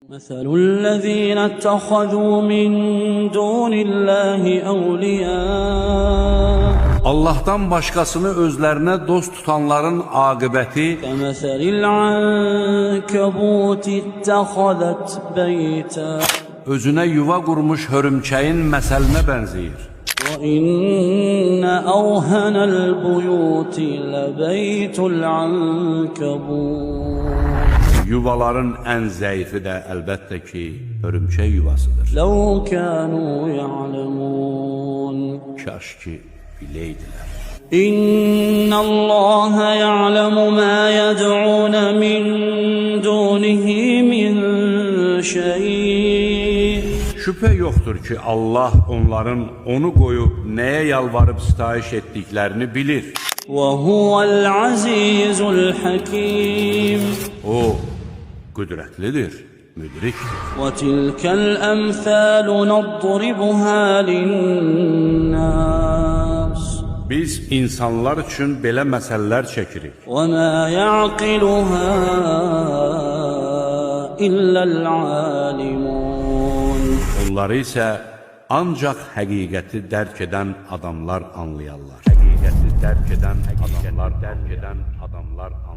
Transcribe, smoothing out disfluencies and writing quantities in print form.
مثل الذين اتخذوا من دون الله أولياء Allah'tan başqasını özlərinə dost tutanların aqibəti كمثل العنكبوت اتخذت بيتا özünə yuva qurmuş hörümçəyin məsəlinə bənzəyir. وإن أوهن البيوت لبيت العنكبوت Yuvaların ən zəifi də əlbəttə ki, hörümçək yuvasıdır. لو كانوا يعلمون Kaş ki biləydilər. إن الله يعلم ما يدعون من دونه من شيء Şübhə yoxdur ki, Allah onların onu qoyub nəyə yalvarıb sitayiş etdiklərini bilir. وهو العزيز الحكيم O qüdrətlidir, müdrikdir. وتلك الأمثال نضربها للناس Biz insanlar üçün belə məsələlər çəkirik. وما يعقلها إلا العالمون Onları isə ancaq həqiqəti dərk edən adamlar anlayarlar. Həqiqəti dərk edən adamlar anlayarlar.